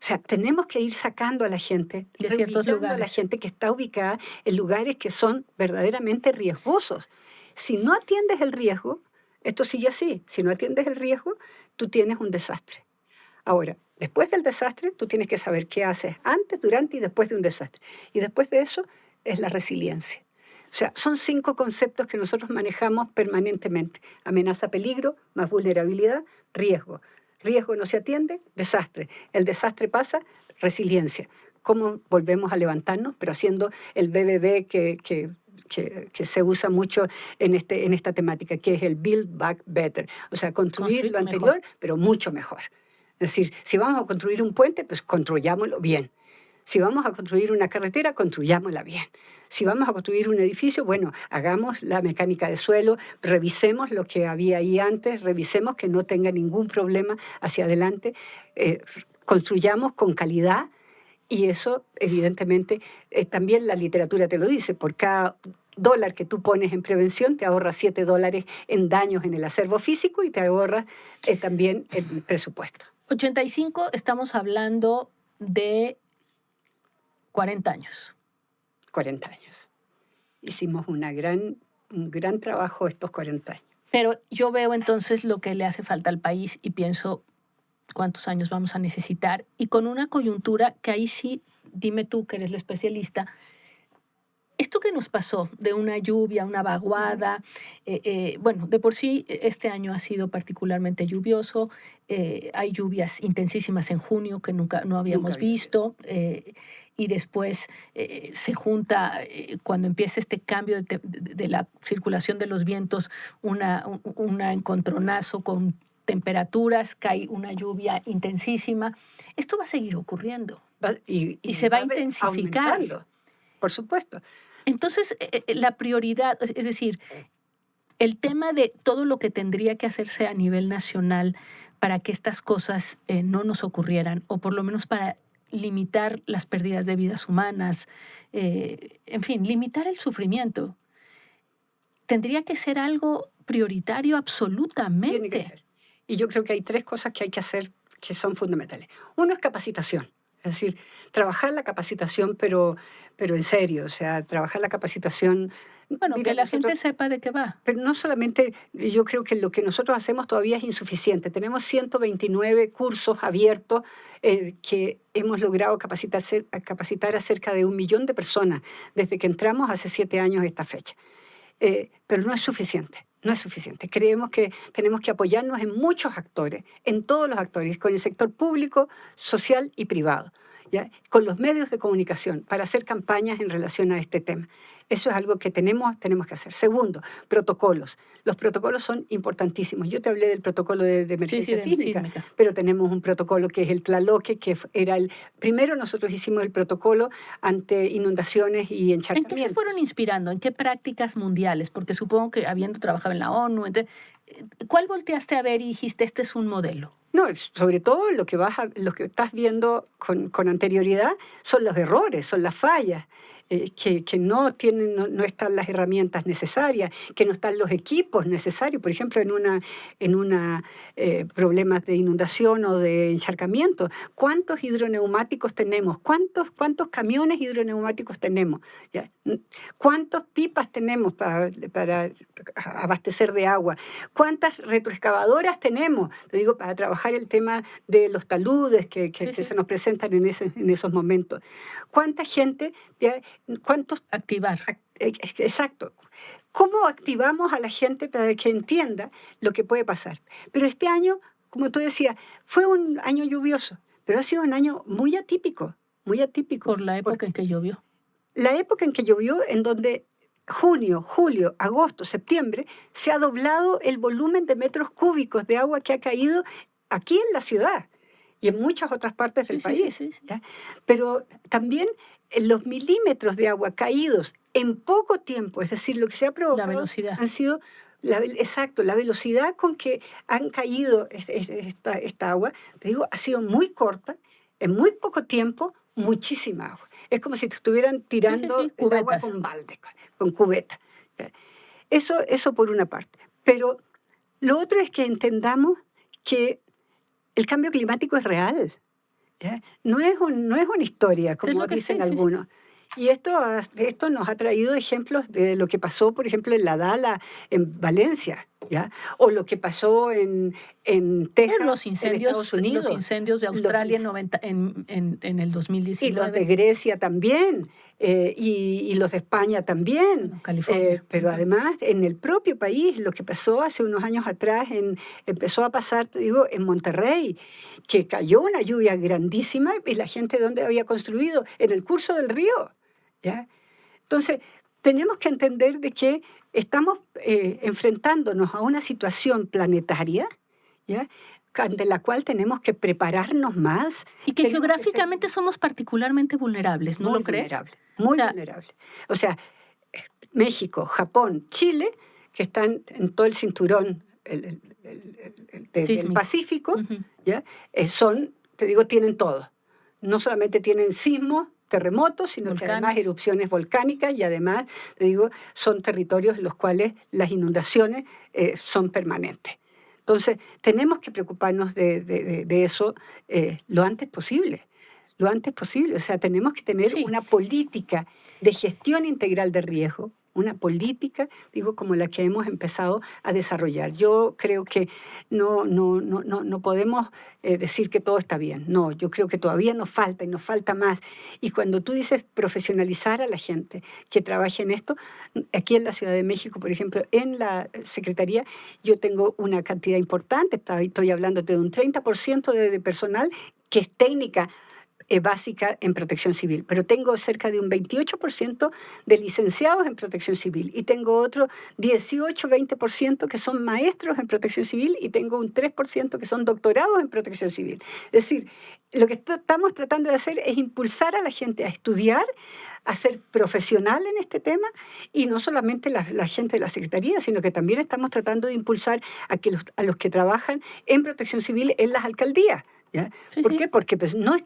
O sea, tenemos que ir sacando a la gente, de ciertos lugares, a la gente que está ubicada en lugares que son verdaderamente riesgosos. Si no atiendes el riesgo, esto sigue así, si no atiendes el riesgo, tú tienes un desastre. Ahora, después del desastre, tú tienes que saber qué haces antes, durante y después de un desastre. Y después de eso es la resiliencia. O sea, son 5 conceptos que nosotros manejamos permanentemente. Amenaza, peligro, más vulnerabilidad, riesgo. Riesgo no se atiende, desastre. El desastre pasa, resiliencia. ¿Cómo volvemos a levantarnos? Pero haciendo el BBB que se usa mucho en esta temática, que es el Build Back Better. O sea, construir lo anterior, mejor, pero mucho mejor. Es decir, si vamos a construir un puente, pues construyámoslo bien. Si vamos a construir una carretera, construyámosla bien. Si vamos a construir un edificio, bueno, hagamos la mecánica de suelo, revisemos lo que había ahí antes, revisemos que no tenga ningún problema hacia adelante, construyamos con calidad y eso, evidentemente, también la literatura te lo dice, por cada $1 que tú pones en prevención, te ahorras $7 en daños en el acervo físico y te ahorras también el presupuesto. 85, estamos hablando de 40 años. 40 años. Hicimos un gran trabajo estos 40 años. Pero yo veo entonces lo que le hace falta al país y pienso cuántos años vamos a necesitar. Y con una coyuntura que ahí sí, dime tú que eres la especialista, esto que nos pasó de una lluvia, una vaguada, bueno, de por sí este año ha sido particularmente lluvioso, hay lluvias intensísimas en junio que no habíamos visto, y después se junta, cuando empieza este cambio de la circulación de los vientos, un encontronazo con temperaturas, cae una lluvia intensísima. Esto va a seguir ocurriendo y se va a intensificar. Aumentando, por supuesto. Entonces, la prioridad, es decir, el tema de todo lo que tendría que hacerse a nivel nacional para que estas cosas no nos ocurrieran, o por lo menos para limitar las pérdidas de vidas humanas, en fin, limitar el sufrimiento, tendría que ser algo prioritario absolutamente. Tiene que ser. Y yo creo que hay 3 cosas que hay que hacer que son fundamentales. Uno es capacitación. Es decir, trabajar la capacitación, pero en serio, o sea, trabajar la capacitación. Bueno, Mira, que la nosotros, gente sepa de qué va. pero no solamente, yo creo que lo que nosotros hacemos todavía es insuficiente. Tenemos 129 cursos abiertos que hemos logrado capacitar a cerca de 1 millón de personas desde que entramos hace 7 años a esta fecha. Pero no es suficiente. No es suficiente. Creemos que tenemos que apoyarnos en muchos actores, en todos los actores, con el sector público, social y privado, ¿ya? Con los medios de comunicación, para hacer campañas en relación a este tema. Eso es algo que tenemos que hacer. Segundo, protocolos. Los protocolos son importantísimos. Yo te hablé del protocolo de emergencia sísmica, pero tenemos un protocolo que es el Tlaloque, que era el... Primero nosotros hicimos el protocolo ante inundaciones y encharcamientos. ¿En qué se fueron inspirando? ¿En qué prácticas mundiales? Porque supongo que habiendo trabajado en la ONU, entonces, ¿cuál volteaste a ver y dijiste, este es un modelo? No, sobre todo lo que estás viendo con anterioridad son los errores, son las fallas, que no están las herramientas necesarias, que no están los equipos necesarios. Por ejemplo, en problemas de inundación o de encharcamiento, ¿cuántos hidroneumáticos tenemos? ¿Cuántos camiones hidroneumáticos tenemos? ¿Ya? ¿Cuántas pipas tenemos para abastecer de agua? ¿Cuántas retroexcavadoras tenemos? Te digo, para trabajar el tema de los taludes que se nos presentan en esos momentos. ¿Cuánta gente? ¿Cuántos? Activar. Exacto. ¿Cómo activamos a la gente para que entienda lo que puede pasar? Pero este año, como tú decías, fue un año lluvioso, pero ha sido un año muy atípico, muy atípico. Por la época en que llovió. La época en que llovió, en donde junio, julio, agosto, septiembre, se ha doblado el volumen de metros cúbicos de agua que ha caído aquí en la ciudad y en muchas otras partes del país. Sí. ¿Ya? Pero también los milímetros de agua caídos en poco tiempo, es decir, lo que se ha provocado, la velocidad, han sido la velocidad con que han caído esta agua, te digo, ha sido muy corta, en muy poco tiempo, muchísima agua. Es como si te estuvieran tirando el agua con balde, con cubeta. Eso por una parte. Pero lo otro es que entendamos que el cambio climático es real. ¿Ya? No es una historia, como dicen algunos. Y esto nos ha traído ejemplos de lo que pasó, por ejemplo, en la Dala, en Valencia, ¿ya? O lo que pasó en Texas, en Estados Unidos. Los incendios de Australia en el 2019. Y los de Grecia también, y los de España también. California. Pero además, en el propio país, lo que pasó hace unos años atrás, empezó a pasar, te digo, en Monterrey, que cayó una lluvia grandísima y la gente, ¿dónde había construido? En el curso del río. ¿Ya? Entonces, tenemos que entender de que estamos enfrentándonos a una situación planetaria, ¿ya? Ante la cual tenemos que prepararnos más. Y que geográficamente somos particularmente vulnerables, ¿no lo crees? Muy vulnerables. O sea, México, Japón, Chile, que están en todo el cinturón del Pacífico, ¿ya? Te digo, tienen todo. No solamente tienen sismos, terremotos, sino que además erupciones volcánicas y además, te digo, son territorios en los cuales las inundaciones son permanentes. Entonces, tenemos que preocuparnos de eso lo antes posible. Lo antes posible. O sea, tenemos que tener una política de gestión integral de riesgo, una política, digo, como la que hemos empezado a desarrollar. Yo creo que no podemos decir que todo está bien. No, yo creo que todavía nos falta y nos falta más. Y cuando tú dices profesionalizar a la gente que trabaje en esto, aquí en la Ciudad de México, por ejemplo, en la Secretaría, yo tengo una cantidad importante, estoy hablando de un 30% de personal que es técnica básica en protección civil, pero tengo cerca de un 28% de licenciados en protección civil y tengo otro 18-20% que son maestros en protección civil y tengo un 3% que son doctorados en protección civil. Es decir, lo que estamos tratando de hacer es impulsar a la gente a estudiar, a ser profesional en este tema y no solamente la gente de la Secretaría, sino que también estamos tratando de impulsar a los que trabajan en protección civil en las alcaldías. ¿Ya? Sí, ¿Por sí. qué? Porque pues, no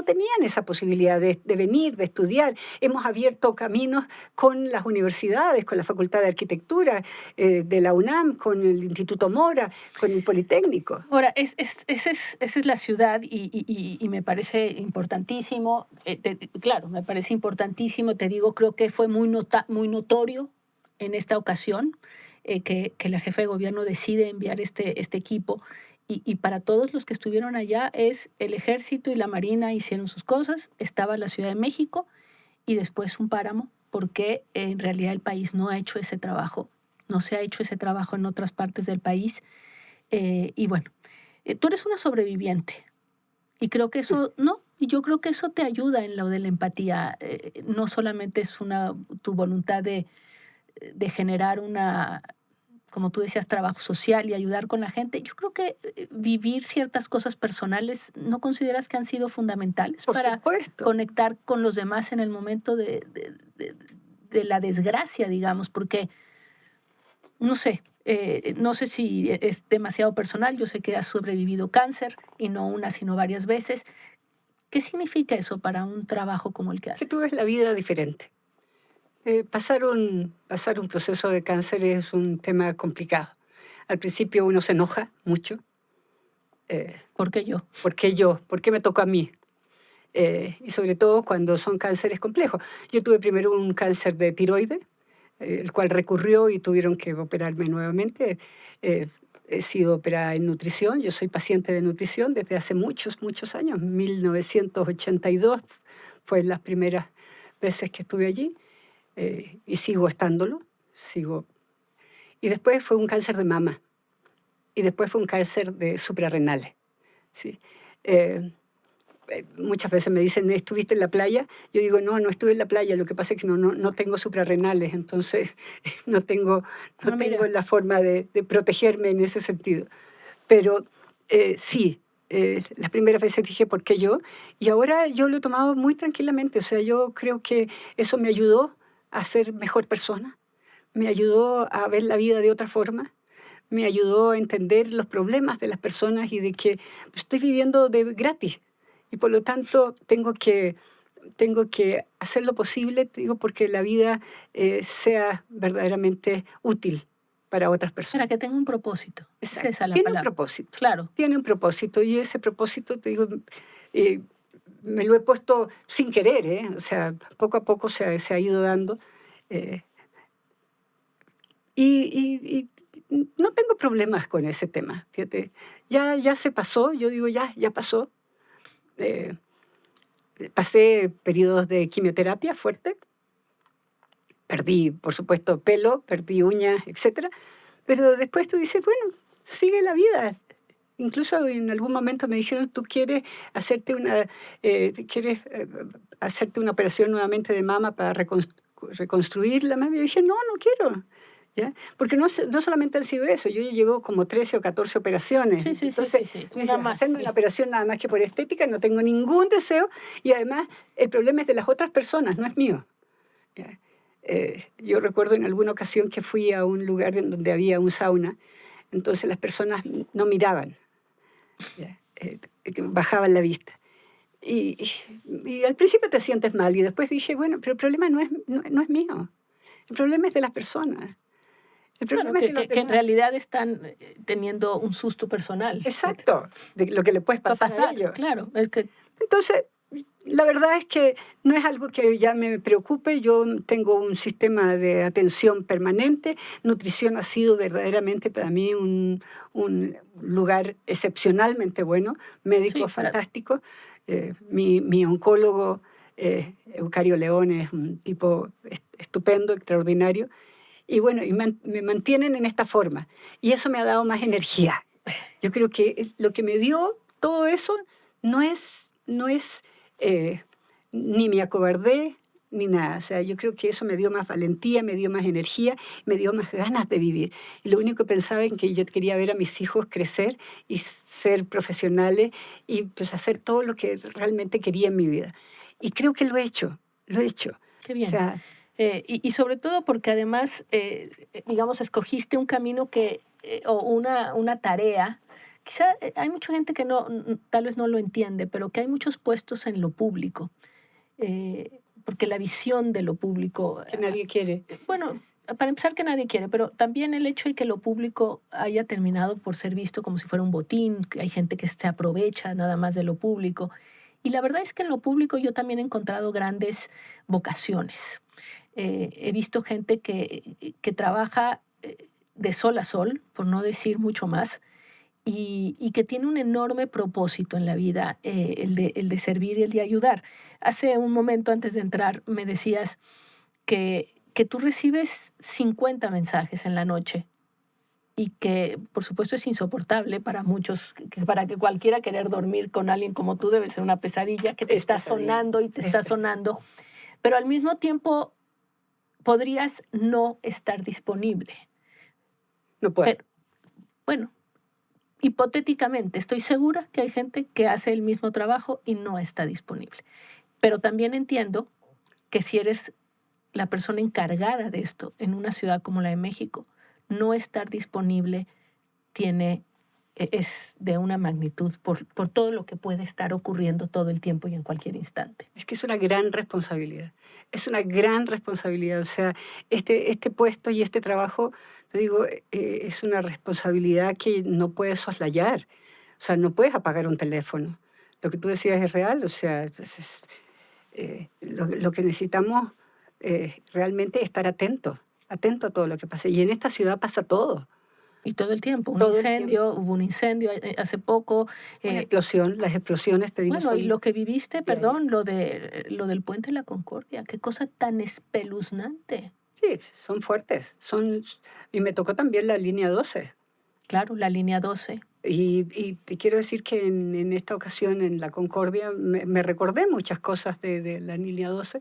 tenían esa posibilidad de venir, de estudiar. Hemos abierto caminos con las universidades, con la Facultad de Arquitectura de la UNAM, con el Instituto Mora, con el Politécnico. Ahora, esa es la ciudad y me parece importantísimo. Claro, me parece importantísimo. Te digo, creo que fue muy notorio en esta ocasión que la jefa de gobierno decide enviar este equipo. Y para todos los que estuvieron allá es el ejército y la marina hicieron sus cosas, estaba la Ciudad de México y después un páramo, porque en realidad el país no ha hecho ese trabajo, no se ha hecho ese trabajo en otras partes del país. Y bueno, tú eres una sobreviviente y creo que eso, no, y yo creo que eso te ayuda en lo de la empatía. No solamente es tu voluntad de generar como tú decías, trabajo social y ayudar con la gente. Yo creo que vivir ciertas cosas personales, ¿no consideras que han sido fundamentales Por para supuesto. conectar con los demás en el momento de la desgracia, digamos? Porque, no sé, no sé si es demasiado personal, yo sé que has sobrevivido cáncer y no una, sino varias veces. ¿Qué significa eso para un trabajo como el que Que haces? tú ves la vida diferente. Pasar un proceso de cáncer es un tema complicado. Al principio uno se enoja mucho. ¿Por qué yo? ¿Por qué yo? ¿Por qué me tocó a mí? Y sobre todo cuando son cánceres complejos. Yo tuve primero un cáncer de tiroides, el cual recurrió y tuvieron que operarme nuevamente. He sido operada en nutrición, yo soy paciente de nutrición desde hace muchos, muchos años. 1982 fue las primeras veces que estuve allí y sigo estándolo. Y después fue un cáncer de mama y después fue un cáncer de suprarrenales. ¿Sí? Muchas veces me dicen, ¿estuviste en la playa? Yo digo, no estuve en la playa, lo que pasa es que no tengo suprarrenales, entonces no tengo Mira, la forma de protegerme en ese sentido. Pero sí, las primeras veces dije, ¿por qué yo? Y ahora yo lo he tomado muy tranquilamente, o sea, yo creo que eso me ayudó a ser mejor persona, me ayudó a ver la vida de otra forma, me ayudó a entender los problemas de las personas y de que estoy viviendo de gratis. Y por lo tanto tengo que hacer lo posible, te digo, porque la vida sea verdaderamente útil para otras para personas. que tenga un propósito. Es Exacto. esa la Tiene un palabra. propósito. Claro. Tiene un propósito y ese propósito, te digo, eh, me lo he puesto sin querer, ¿eh? O sea, poco a poco se ha ido dando. eh, y no tengo problemas con ese tema, fíjate. Ya se pasó, yo digo, ya pasó. Eh, Pasé periodos de quimioterapia fuerte. Perdí, por supuesto, pelo, perdí uñas, etcétera. Pero después tú dices, bueno, sigue la vida. Incluso en algún momento me dijeron, ¿tú quieres hacerte una operación nuevamente de mama para reconstruir la mama? Yo dije, no quiero. ¿Ya? Porque no solamente han sido eso, yo ya llevo como 13 o 14 operaciones. Sí. Entonces, tú dices, Una más. hacerme Sí. una operación nada más que por estética, no tengo ningún deseo y además el problema es de las otras personas, no es mío. ¿Ya? Yo recuerdo en alguna ocasión que fui a un lugar en donde había un sauna, entonces las personas no miraban, ¿ya? Bajaban la vista. Y al principio te sientes mal y después dije, bueno, pero el problema no es mío, el problema es de las personas, el Bueno, problema es de los que en demás. realidad están teniendo un susto personal. Exacto, de lo que le puede Va a pasar a pasar, ellos. claro. Es que Entonces, la verdad es que no es algo que ya me preocupe. Yo tengo un sistema de atención permanente. Nutrición ha sido verdaderamente para mí un lugar excepcionalmente bueno, sí, médicos fantásticos. Mi oncólogo, Eucario León, es un tipo estupendo, extraordinario. Y bueno, me mantienen en esta forma. Y eso me ha dado más energía. Yo creo que lo que me dio todo eso no es ni me acobardé ni nada. O sea, yo creo que eso me dio más valentía, me dio más energía, me dio más ganas de vivir. Y lo único que pensaba en que yo quería ver a mis hijos crecer y ser profesionales y pues hacer todo lo que realmente quería en mi vida. Y creo que lo he hecho, lo he hecho. qué O bien. sea, Y sobre todo porque además, digamos, escogiste un camino o una tarea quizá hay mucha gente que tal vez no lo entiende, pero que hay muchos puestos en lo público, porque la visión de lo público, Que nadie quiere. bueno, para empezar que nadie quiere, pero también el hecho de que lo público haya terminado por ser visto como si fuera un botín, que hay gente que se aprovecha nada más de lo público. Y la verdad es que en lo público yo también he encontrado grandes vocaciones. He visto gente que trabaja de sol a sol, por no decir mucho más, y que tiene un enorme propósito en la vida, el de servir y el de ayudar. Hace un momento antes de entrar me decías que tú recibes 50 mensajes en la noche y que por supuesto es insoportable para muchos, para que cualquiera querer dormir con alguien como tú debe ser una pesadilla, que te está sonando y te está sonando, pero al mismo tiempo podrías no estar disponible. No puedo. Pero, bueno, hipotéticamente, estoy segura que hay gente que hace el mismo trabajo y no está disponible. Pero también entiendo que si eres la persona encargada de esto en una ciudad como la de México, no estar disponible es de una magnitud por todo lo que puede estar ocurriendo todo el tiempo y en cualquier instante. Es que es una gran responsabilidad. Es una gran responsabilidad. O sea, este puesto y este trabajo, te digo, es una responsabilidad que no puedes soslayar. O sea, no puedes apagar un teléfono. Lo que tú decías es real. O sea, pues lo que necesitamos realmente es estar atentos a todo lo que pasa. Y en esta ciudad pasa todo. Y todo el tiempo, hubo un incendio hace poco. Una explosión, las explosiones, te digo. Bueno, y lo que viviste, perdón, lo del Puente de la Concordia, qué cosa tan espeluznante. Sí, son fuertes. Y me tocó también la línea 12. Claro, la línea 12. Y te quiero decir que en esta ocasión, en la Concordia, me recordé muchas cosas de la línea 12.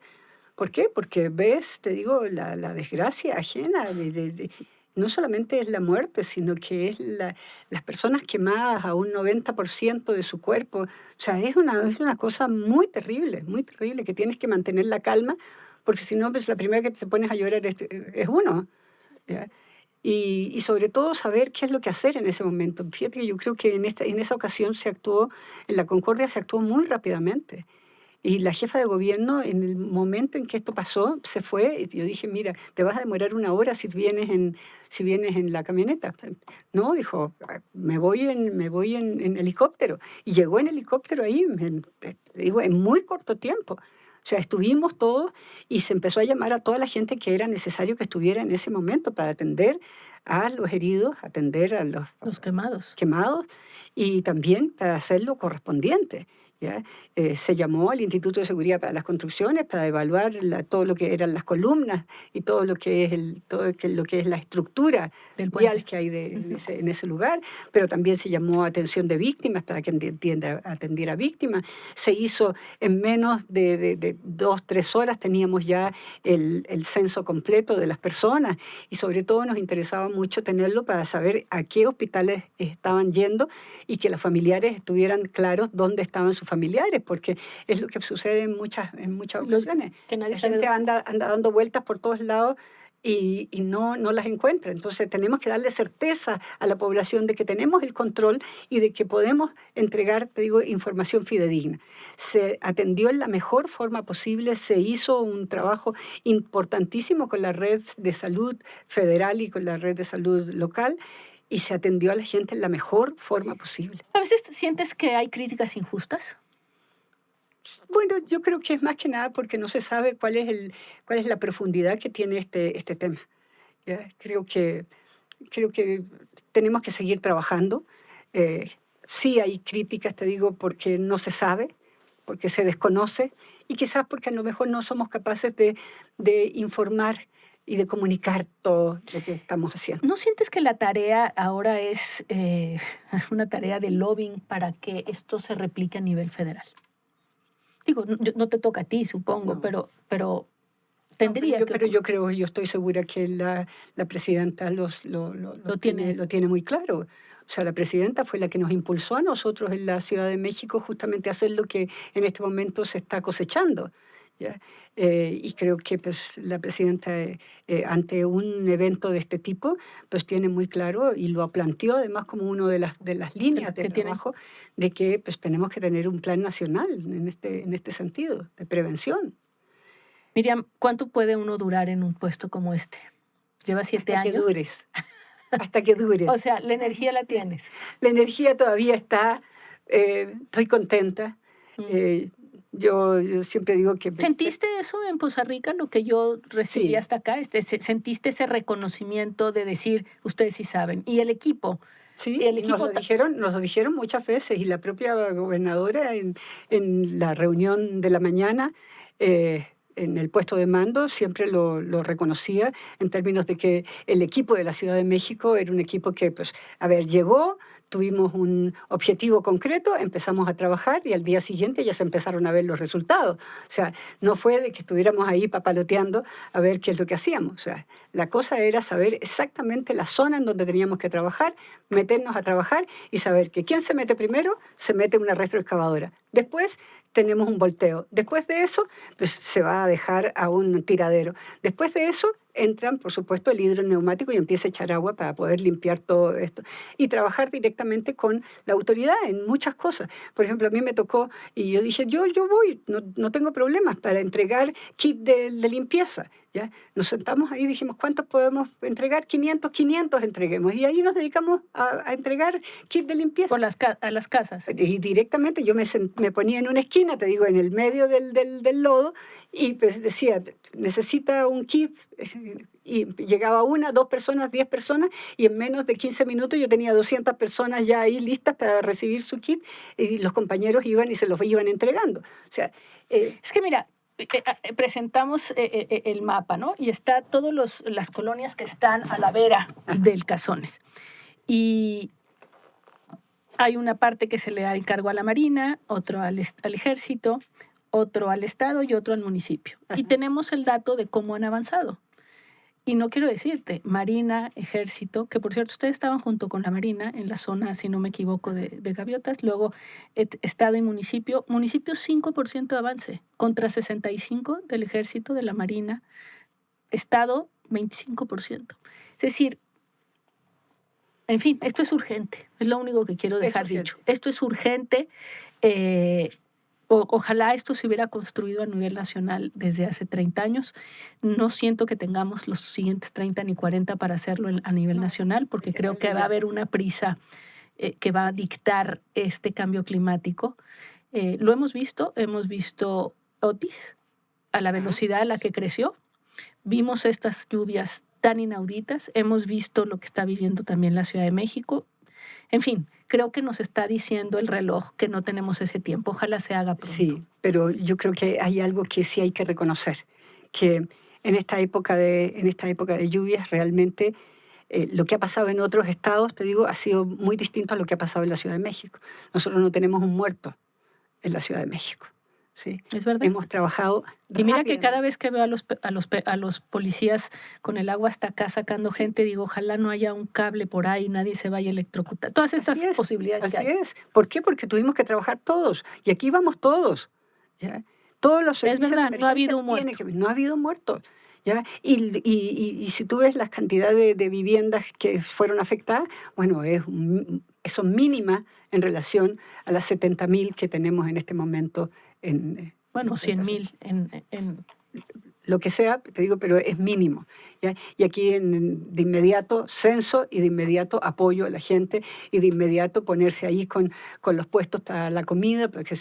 ¿Por qué? Porque ves, te digo, la desgracia ajena no solamente es la muerte, sino que es las personas quemadas a un 90% de su cuerpo. O sea, es una cosa muy terrible, que tienes que mantener la calma, porque si no, pues la primera que te pones a llorar es uno. ¿Ya? Y sobre todo saber qué es lo que hacer en ese momento. Fíjate que yo creo que en esa ocasión en la Concordia se actuó muy rápidamente. Y la jefa de gobierno, en el momento en que esto pasó, se fue. Y yo dije, mira, te vas a demorar 1 hora si vienes en la camioneta. No, dijo, me voy en helicóptero. Y llegó en helicóptero ahí, en muy corto tiempo. O sea, estuvimos todos y se empezó a llamar a toda la gente que era necesario que estuviera en ese momento para atender a los heridos, atender a los quemados y también para hacer lo correspondiente. ¿Ya? Se llamó al Instituto de Seguridad para las Construcciones para evaluar todo lo que eran las columnas y todo lo que es la estructura vial que hay en ese lugar, pero también se llamó atención de víctimas para que atendiera a víctimas. Se hizo en menos de 2-3 horas, teníamos ya el censo completo de las personas y sobre todo nos interesaba mucho tenerlo para saber a qué hospitales estaban yendo y que los familiares estuvieran claros dónde estaban sus familiares, porque es lo que sucede en muchas ocasiones. La gente anda dando vueltas por todos lados y no las encuentra. Entonces tenemos que darle certeza a la población de que tenemos el control y de que podemos entregar, te digo, información fidedigna. Se atendió en la mejor forma posible, se hizo un trabajo importantísimo con la red de salud federal y con la red de salud local, y se atendió a la gente en la mejor forma posible. ¿A veces sientes que hay críticas injustas? Bueno, yo creo que es más que nada porque no se sabe cuál es la profundidad que tiene este tema. ¿Ya? Creo que tenemos que seguir trabajando. Sí hay críticas, te digo, porque no se sabe, porque se desconoce y quizás porque a lo mejor no somos capaces de informar y de comunicar todo lo que estamos haciendo. ¿No sientes que la tarea ahora es una tarea de lobbying para que esto se replique a nivel federal? Digo, no te toca a ti, supongo, no. pero tendría que... Pero yo estoy segura que la presidenta lo tiene muy claro. O sea, la presidenta fue la que nos impulsó a nosotros en la Ciudad de México justamente a hacer lo que en este momento se está cosechando. ¿ya? Y creo que pues, la presidenta, ante un evento de este tipo, pues tiene muy claro y lo planteó además como una de las líneas de que tienen. trabajo de que pues, tenemos que tener un plan nacional en este sentido, de prevención. Miriam, ¿cuánto puede uno durar en un puesto como este? ¿Lleva 7 Hasta que años? dures, hasta que O dures. sea, la energía la tienes. La energía todavía está, estoy contenta. Mm. Eh, yo siempre digo que... pues, ¿Sentiste eso en Poza Rica, lo que yo recibí sí, hasta acá? ¿Sentiste ese reconocimiento de decir, ustedes sí saben? Y el equipo, sí, y nos lo dijeron muchas veces, y la propia gobernadora en la reunión de la mañana, en el puesto de mando, siempre lo reconocía en términos de que el equipo de la Ciudad de México era un equipo que, pues, a ver, llegó, tuvimos un objetivo concreto, empezamos a trabajar y al día siguiente ya se empezaron a ver los resultados. O sea, no fue de que estuviéramos ahí papaloteando a ver qué es lo que hacíamos. O sea, la cosa era saber exactamente la zona en donde teníamos que trabajar, meternos a trabajar y saber que quien se mete primero se mete una retroexcavadora. Después tenemos un volteo. Después de eso, pues se va a dejar a un tiradero. Después de eso, entran, por supuesto, el hidroneumático y empieza a echar agua para poder limpiar todo esto. Y trabajar directamente con la autoridad en muchas cosas. Por ejemplo, a mí me tocó, y yo dije, yo voy, no tengo problemas para entregar kit de limpieza. ¿Ya? Nos sentamos ahí y dijimos, ¿cuántos podemos entregar? 500 entreguemos. Y ahí nos dedicamos a entregar kit de limpieza. a las casas. Y directamente yo me ponía en una esquina, te digo, en el medio del lodo, y pues decía, necesita un kit. Y llegaba 1, 2 personas, 10 personas, y en menos de 15 minutos yo tenía 200 personas ya ahí listas para recibir su kit, y los compañeros iban y se los iban entregando. O sea, es que mira, presentamos el mapa, ¿no? Y está todas las colonias que están a la vera del Cazones. Y hay una parte que se le encargó a la Marina, otro al Ejército, otro al Estado y otro al municipio. Ajá. Y tenemos el dato de cómo han avanzado. Y no quiero decirte, Marina, Ejército, que por cierto ustedes estaban junto con la Marina en la zona, si no me equivoco, de Gaviotas, luego Estado y municipio 5% de avance, contra 65% del Ejército, de la Marina, Estado 25%. Es decir, en fin, esto es urgente, es lo único que quiero dejar dicho. Esto es urgente. Ojalá esto se hubiera construido a nivel nacional desde hace 30 años. No siento que tengamos los siguientes 30 ni 40 para hacerlo a nivel nacional, porque creo que va a haber una prisa que va a dictar este cambio climático. Lo hemos visto Otis a la velocidad a la que creció. Vimos estas lluvias tan inauditas. Hemos visto lo que está viviendo también la Ciudad de México. En fin, creo que nos está diciendo el reloj que no tenemos ese tiempo. Ojalá se haga pronto. Sí, pero yo creo que hay algo que sí hay que reconocer, que en esta época de lluvias realmente lo que ha pasado en otros estados, te digo, ha sido muy distinto a lo que ha pasado en la Ciudad de México. Nosotros no tenemos un muerto en la Ciudad de México. Sí, es verdad. Hemos trabajado. Y mira que cada vez que veo a los policías con el agua hasta acá sacando gente, digo, ojalá no haya un cable por ahí, nadie se vaya a electrocutar. Todas estas posibilidades que hay. Así es. ¿Por qué? Porque tuvimos que trabajar todos. Y aquí vamos todos. ¿Ya? Todos los servicios de emergencia. No ha habido un muerto. No ha habido muertos. ¿Ya? Y si tú ves las cantidades de viviendas que fueron afectadas, bueno, son mínimas en relación a las 70.000 que tenemos en este momento. Bueno, 100.000 en lo que sea, te digo, pero es mínimo. ¿Ya? Y aquí de inmediato censo y de inmediato apoyo a la gente y de inmediato ponerse ahí con los puestos para la comida, porque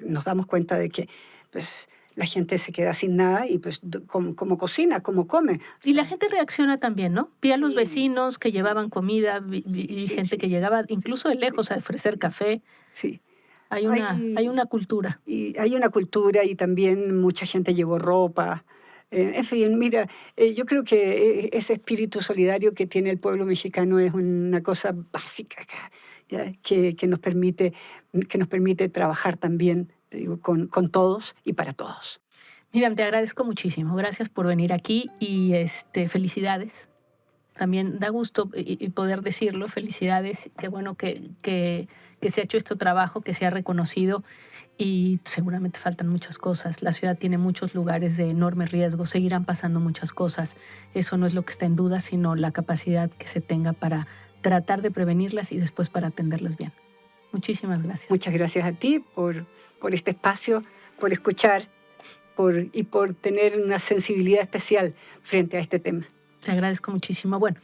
nos damos cuenta de que pues, la gente se queda sin nada y pues como cocina, como come. Y la gente reacciona también, ¿no? Vi a los vecinos que llevaban comida, vi gente que llegaba incluso de lejos a ofrecer café. Sí. Hay una cultura. Y hay una cultura y también mucha gente llevó ropa. En fin, mira, yo creo que ese espíritu solidario que tiene el pueblo mexicano es una cosa básica acá, ¿ya? Que nos permite trabajar también, te digo, con todos y para todos. Miriam, te agradezco muchísimo. Gracias por venir aquí y felicidades. También da gusto y poder decirlo, felicidades. Qué bueno que se ha hecho este trabajo, que se ha reconocido y seguramente faltan muchas cosas. La ciudad tiene muchos lugares de enorme riesgo, seguirán pasando muchas cosas. Eso no es lo que está en duda, sino la capacidad que se tenga para tratar de prevenirlas y después para atenderlas bien. Muchísimas gracias. Muchas gracias a ti por este espacio, por escuchar y por tener una sensibilidad especial frente a este tema. Te agradezco muchísimo. Bueno,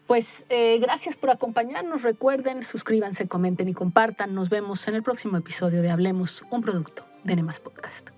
pues gracias por acompañarnos. Recuerden, suscríbanse, comenten y compartan. Nos vemos en el próximo episodio de Hablemos, un producto de Nemas Podcast.